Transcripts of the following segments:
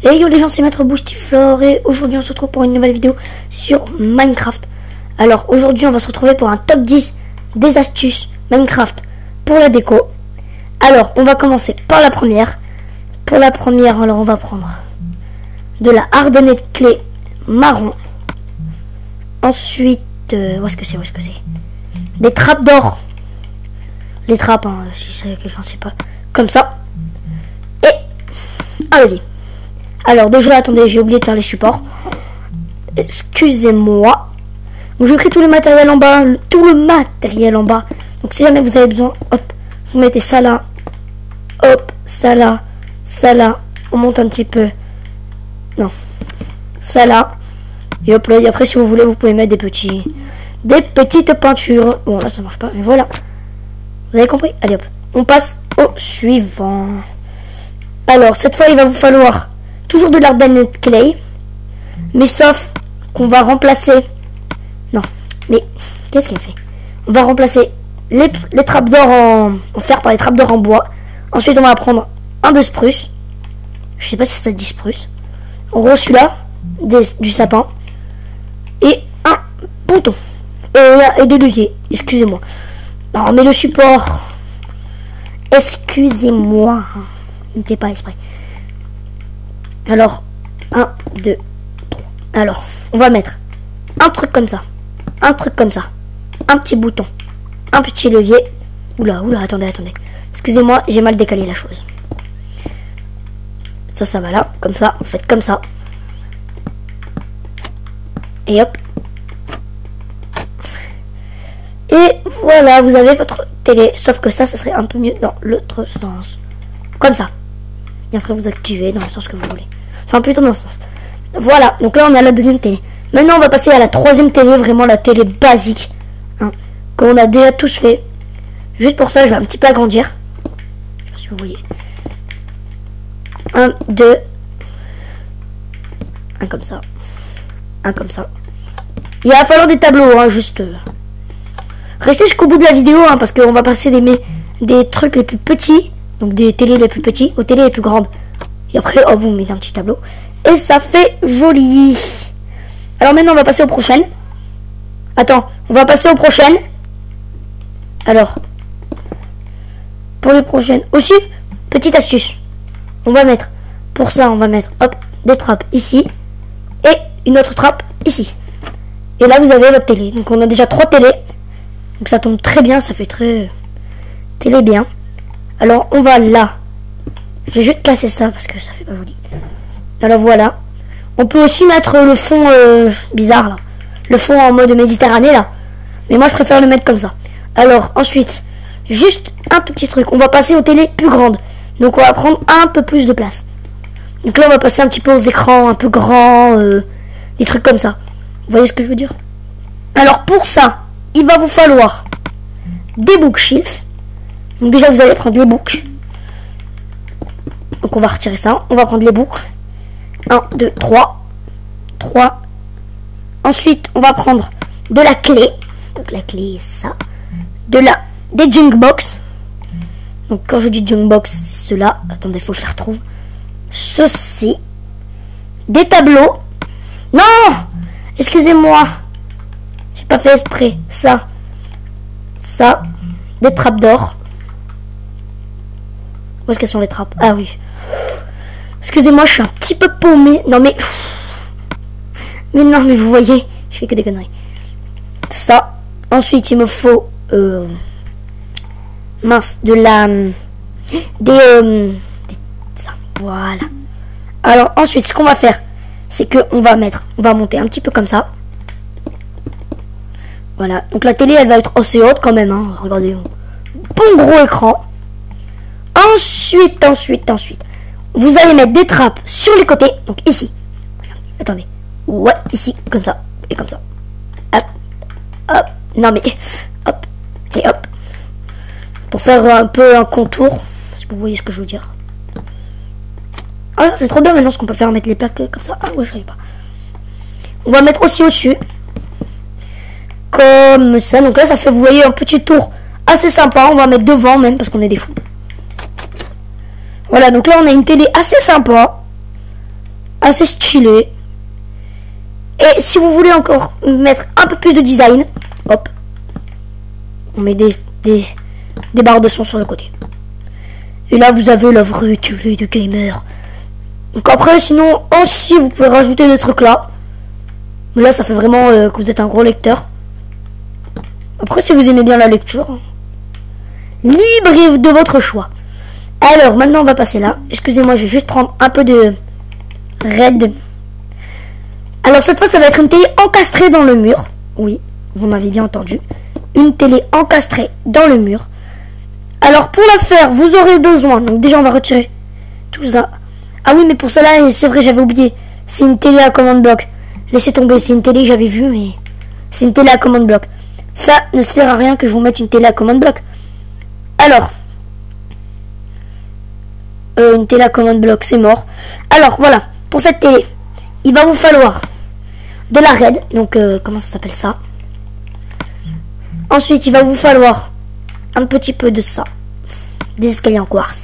Et yo les gens, c'est Maître Boostiflore et aujourd'hui on se retrouve pour une nouvelle vidéo sur Minecraft. Alors aujourd'hui on va se retrouver pour un top 10 des astuces Minecraft pour la déco. Alors on va commencer par la première. Pour la première, alors on va prendre de la hardonnette clé marron. Ensuite, où est-ce que c'est des trappes d'or. Les trappes, hein, si c'est que j'en sais pas. Comme ça. Et allez. Alors déjà, attendez, j'ai oublié de faire les supports. Excusez-moi. Donc j'ai pris tout le matériel en bas. Donc si jamais vous avez besoin, hop, vous mettez ça là. Hop, ça là. Ça là. On monte un petit peu. Non. Ça là. Et hop là. Et après, si vous voulez, vous pouvez mettre des petites peintures. Bon là, ça marche pas. Mais voilà. Vous avez compris? Allez hop. On passe au suivant. Alors, cette fois, il va vous falloir toujours de l'hardonnette clay. Mais sauf qu'on va remplacer... Non. Mais, qu'est-ce qu'elle fait? On va remplacer les trappes d'or en fer par les trappes d'or en bois. Ensuite, on va prendre un de spruce. Je sais pas si ça dit spruce. En gros, celui-là, du sapin. Et un bouton. Et des leviers. Excusez-moi. Non, mais le support... Excusez-moi. Ne fais pas exprès. Alors, 1, 2, 3. Alors, on va mettre un truc comme ça. Un truc comme ça. Un petit bouton. Un petit levier. Oula, attendez. Excusez-moi, j'ai mal décalé la chose. Ça va là. Comme ça, vous faites comme ça. Et hop. Et voilà, vous avez votre télé. Sauf que ça serait un peu mieux dans l'autre sens. Comme ça. Et après, vous activez dans le sens que vous voulez. Enfin, plutôt dans ce sens. Voilà, donc là, on a la deuxième télé. Maintenant, on va passer à la troisième télé. Vraiment, la télé basique. Hein, qu'on a déjà tous fait. Juste pour ça, je vais un petit peu agrandir. Je sais pas si vous voyez. 1, 2. Un comme ça. Un comme ça. Il va falloir des tableaux, hein, juste... Restez jusqu'au bout de la vidéo, hein, parce qu'on va passer des trucs les plus petits, donc des télés les plus petits aux télés les plus grandes. Et après, oh, vous mettez un petit tableau. Et ça fait joli. Alors maintenant, on va passer aux prochaines. Attends, on va passer aux prochaines. Alors, pour les prochaines aussi, petite astuce. On va mettre, pour ça, on va mettre, hop, des trappes ici. Et une autre trappe ici. Et là, vous avez votre télé. Donc, on a déjà 3 télés. Donc ça tombe très bien, ça fait très télé bien. Alors on va là. Je vais juste casser ça parce que ça fait pas joli. Alors voilà. On peut aussi mettre le fond bizarre là. Le fond en mode Méditerranée là. Mais moi je préfère le mettre comme ça. Alors ensuite, juste un petit truc. On va passer aux télés plus grandes. Donc on va prendre un peu plus de place. Donc là on va passer un petit peu aux écrans un peu grands. Des trucs comme ça. Vous voyez ce que je veux dire? Alors pour ça, il va vous falloir des bookshelves. Donc déjà vous allez prendre les books. Donc on va retirer ça. On va prendre les books. 1, 2, 3. 3. Ensuite on va prendre de la clé. Donc la clé ça. Des junk box. Donc quand je dis junk box, c'est cela. Attendez, il faut que je les retrouve. Ceci. Des tableaux. Non! Excusez-moi. Pas fait esprit. Ça, des trappes d'or. Où est-ce qu'elles sont les trappes? Ah oui. Excusez-moi, je suis un petit peu paumé. Non mais non, mais vous voyez, je fais que des conneries. Ça. Ensuite, il me faut mince, ça. Voilà. Alors ensuite, ce qu'on va faire, c'est que on va monter un petit peu comme ça. Voilà, donc la télé elle va être assez haute quand même, hein. Regardez, bon gros écran. Ensuite, vous allez mettre des trappes sur les côtés, donc ici. Attendez, ouais, ici, comme ça, et comme ça. Hop, non mais, hop, et hop. Pour faire un peu un contour, si vous voyez ce que je veux dire. Ah, c'est trop bien maintenant ce qu'on peut faire, mettre les plaques comme ça. Ah ouais, je savais pas. On va mettre aussi au-dessus. Comme ça, donc là ça fait, vous voyez, un petit tour assez sympa. On va mettre devant même parce qu'on est des fous. Voilà, donc là on a une télé assez sympa. assez stylé. Et si vous voulez encore mettre un peu plus de design, hop, on met des barres de son sur le côté. Et là, vous avez la vraie télé de gamer. Donc après, sinon, aussi, vous pouvez rajouter des trucs là. Mais là, ça fait vraiment que vous êtes un gros lecteur. Après, si vous aimez bien la lecture, libre de votre choix. Alors, maintenant, on va passer là. Excusez-moi, je vais juste prendre un peu de red. Alors, cette fois, ça va être une télé encastrée dans le mur. Oui, vous m'avez bien entendu. Une télé encastrée dans le mur. Alors, pour la faire, vous aurez besoin... Donc, déjà, on va retirer tout ça. Ah oui, mais pour cela, c'est vrai, j'avais oublié. C'est une télé à commande bloc. Laissez tomber, c'est une télé que j'avais vue, mais... C'est une télé à commande bloc. Ça ne sert à rien que je vous mette une télé à commande bloc. Alors... une télé à commande bloc, c'est mort. Alors, voilà. Pour cette télé, il va vous falloir de la RED. Donc, comment ça s'appelle ça? Ensuite, il va vous falloir un petit peu de ça. Des escaliers en quartz.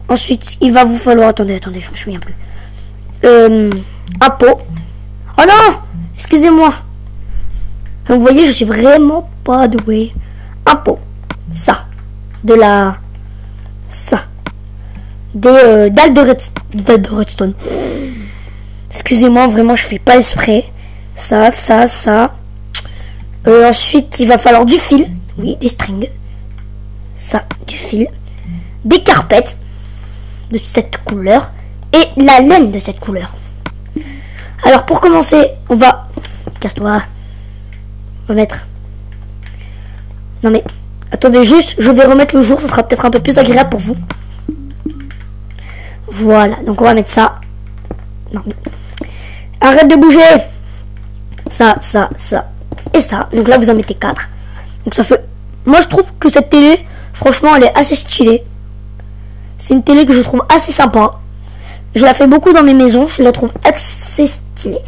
Ensuite, il va vous falloir... Attendez, je me souviens plus. Un pot. Oh non! Excusez-moi. Donc, vous voyez, je suis vraiment pas doué. Un pot. Ça. De la... Ça. Des dalles de redstone. Excusez-moi, vraiment, je fais pas exprès. Ça. Ensuite, il va falloir du fil. Oui, des strings. Ça, du fil. Des carpettes de cette couleur. Et la laine de cette couleur. Alors, pour commencer, on va... Casse-toi. On va mettre... Non mais... Attendez, juste, je vais remettre le jour. Ça sera peut-être un peu plus agréable pour vous. Voilà, donc on va mettre ça. Non mais... Arrête de bouger. Ça. Et ça. Donc là, vous en mettez 4. Donc ça fait... Moi, je trouve que cette télé, franchement, elle est assez stylée. C'est une télé que je trouve assez sympa. Je la fais beaucoup dans mes maisons. Je la trouve assez stylée.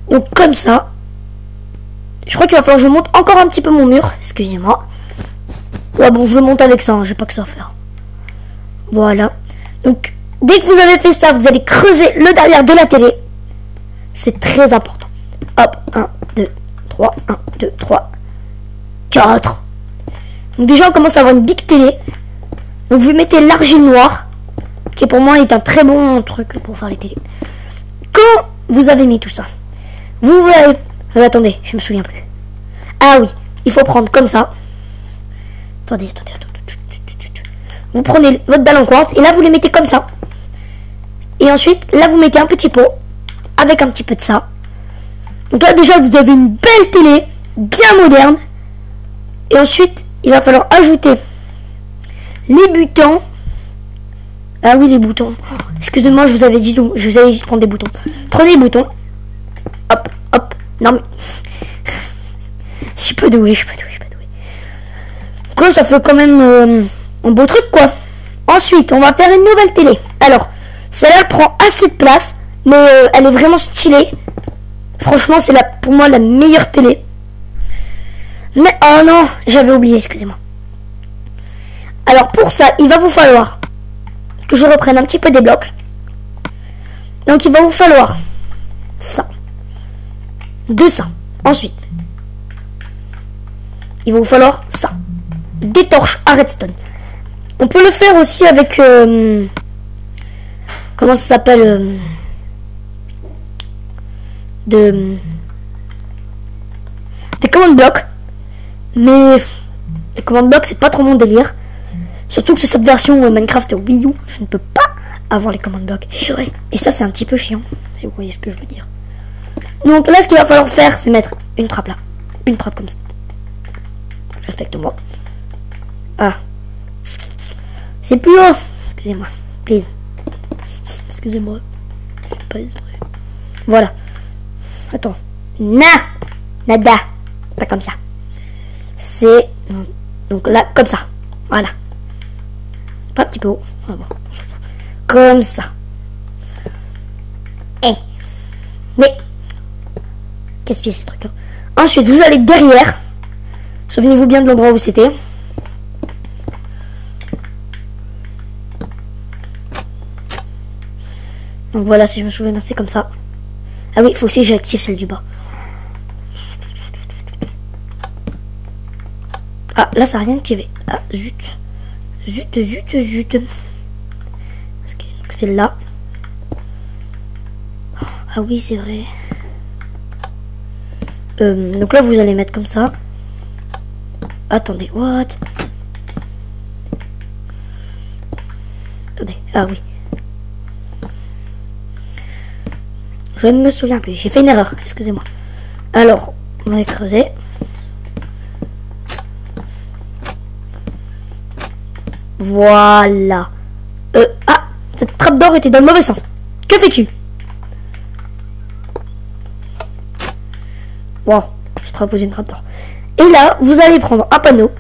Donc comme ça. Je crois qu'il va falloir que je monte encore un petit peu mon mur. Excusez-moi. Ouais, bon, je le monte avec ça. Hein, j'ai pas que ça à faire. Voilà. Donc, dès que vous avez fait ça, vous allez creuser le derrière de la télé. C'est très important. Hop, 1, 2, 3, 1, 2, 3, 4. Donc déjà, on commence à avoir une big télé. Donc vous mettez l'argile noire, qui pour moi est un très bon truc pour faire les télés. Quand vous avez mis tout ça, vous allez... attendez, je me souviens plus. Ah oui, il faut prendre comme ça. Attendez. Vous prenez votre balle en quartz et là vous les mettez comme ça. Et ensuite, là vous mettez un petit pot avec un petit peu de ça. Donc là déjà vous avez une belle télé, bien moderne. Et ensuite, il va falloir ajouter les boutons. Ah oui, les boutons. Excusez-moi, je vous avais dit prendre des boutons. Prenez les boutons. Hop. Non mais... Je suis pas doué. Quoi, ça fait quand même un beau truc, quoi. Ensuite, on va faire une nouvelle télé. Alors, celle-là, elle prend assez de place. Mais elle est vraiment stylée. Franchement, c'est pour moi la meilleure télé. Mais, oh non, j'avais oublié, excusez-moi. Alors, pour ça, il va vous falloir que je reprenne un petit peu des blocs. Donc, il va vous falloir ça. De ça. Ensuite, il va vous falloir ça. Des torches à redstone. On peut le faire aussi avec... comment ça s'appelle des commandes blocs. Mais les commandes blocs, c'est pas trop mon délire. Surtout que sur cette version Minecraft Wii U, je ne peux pas avoir les commandes blocs. Et ouais, et ça c'est un petit peu chiant, si vous voyez ce que je veux dire. Donc là, ce qu'il va falloir faire, c'est mettre une trappe là. Une trappe comme ça. Respecte-moi. Ah. C'est plus haut. Excusez-moi. Please. Excusez-moi. Je fais pas exprès. Voilà. Attends. Nada. Pas comme ça. C'est... Donc là, comme ça. Voilà. Pas un petit peu haut. Ah bon. Comme ça. Mais... Qu'est-ce que c'est ces trucs-là? Ensuite, vous allez derrière. Souvenez-vous bien de l'endroit où c'était. Donc voilà, si je me souviens bien, c'est comme ça. Ah oui, il faut aussi que j'active celle du bas. Ah, là, ça n'a rien activé. Ah, zut. Zut. Parce que c'est là. Ah oui, c'est vrai. Donc là, vous allez mettre comme ça. Attendez, what? Attendez, ah oui. Je ne me souviens plus, j'ai fait une erreur, excusez-moi. Alors, on va creuser. Voilà. Ah, cette trappe d'or était dans le mauvais sens. Que fais-tu? Wow, j'ai transposé une trappe d'or. Et là, vous allez prendre un panneau.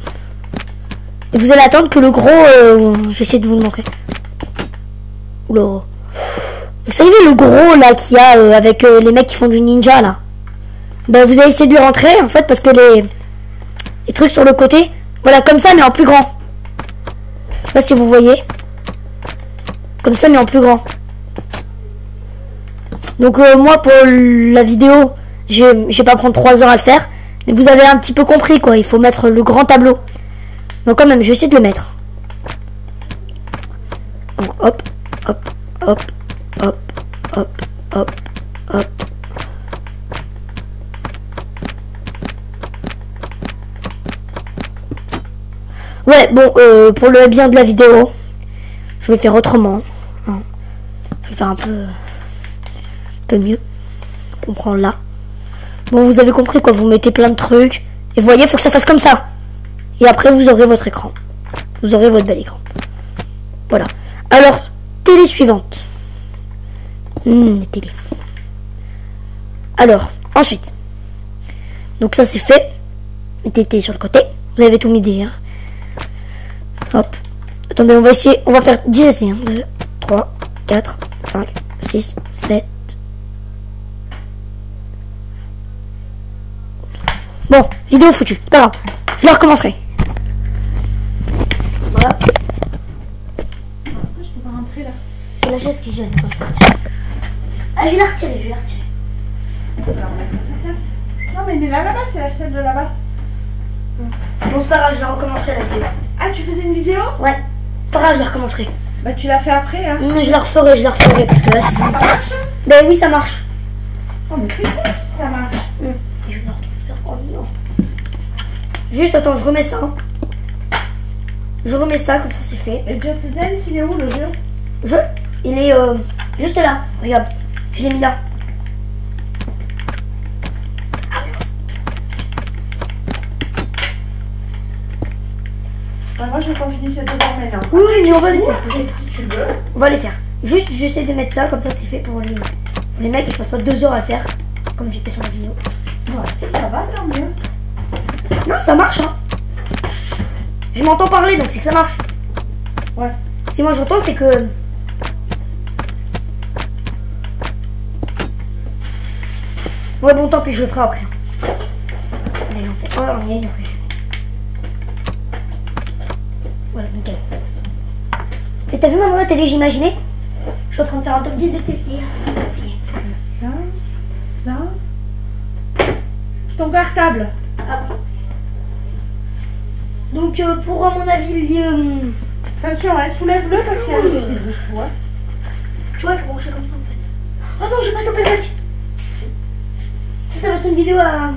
Et vous allez attendre que le gros... je vais essayer de vous le montrer. Oula. Vous savez le gros là qu'il y a avec les mecs qui font du ninja là. Ben vous allez essayer de lui rentrer en fait parce que les trucs sur le côté. Voilà comme ça mais en plus grand. Je sais pas si vous voyez. Comme ça mais en plus grand. Donc moi pour la vidéo, je vais pas prendre 3 heures à le faire. Mais vous avez un petit peu compris quoi. Il faut mettre le grand tableau. Donc quand même je vais essayer de le mettre. Donc hop. Ouais, bon, pour le bien de la vidéo, je vais faire autrement. Hein. Je vais faire un peu mieux. On prend là. Bon, vous avez compris quoi, vous mettez plein de trucs. Et vous voyez, il faut que ça fasse comme ça. Et après, vous aurez votre écran. Vous aurez votre bel écran. Voilà. Alors, télé suivante. Les télés. Alors, ensuite. Donc ça c'est fait. Mettez télé sur le côté. Vous avez tout mis derrière. Hop. Attendez, on va essayer. On va faire 10 essais. 1, 2, 3, 4, 5, 6, 7. Bon, vidéo foutue. Pas grave. Je la recommencerai. Voilà. Je peux pas rentrer là. C'est la chaise qui gêne quand je partir. Ah, je vais la retirer, Alors, on va mettre à sa place. Non, mais là-bas, c'est la celle de là-bas. Bon, c'est pas grave, je la recommencerai la vidéo. Ah, tu faisais une vidéo? Ouais, c'est pas grave, je la recommencerai. Bah, tu l'as fait après, hein. Je la referai, parce que là, c'est... Ça marche, hein? Ben oui, ça marche. Oh, mais c'est cool si ça marche. Je vais la retrouver. Oh non. Juste, attends, je remets ça. Je remets ça, comme ça, c'est fait. Et Just Dance, il est où, le jeu? Il est juste là, regarde. Je l'ai mis là. Ah mince. Bah, moi, je veux qu'on finisse ces 2 heures maintenant. Oui, mais on va les faire. Si tu veux. On va les faire. Juste, j'essaie de mettre ça, comme ça c'est fait pour les mecs et je passe pas 2 heures à le faire, comme j'ai fait sur la vidéo. Ouais, si ça va, tant mieux. Non, ça marche, hein. Je m'entends parler, donc c'est que ça marche. Ouais. Si moi j'entends, c'est que... Ouais, bon, tant pis, je le ferai après. Allez, j'en fais un dernier, et après je fais. Voilà, nickel. Et t'as vu maman la télé, j'imaginais? Je suis en train de faire un top 10 des télé. Ça. Ton cartable. Ah. Donc pour à mon avis, Attention, hein, soulève-le parce qu'il y a un fil dessous. Hein. tu vois, il faut brancher comme ça en fait. Oh non, je passe le playback. Ça va être une vidéo à...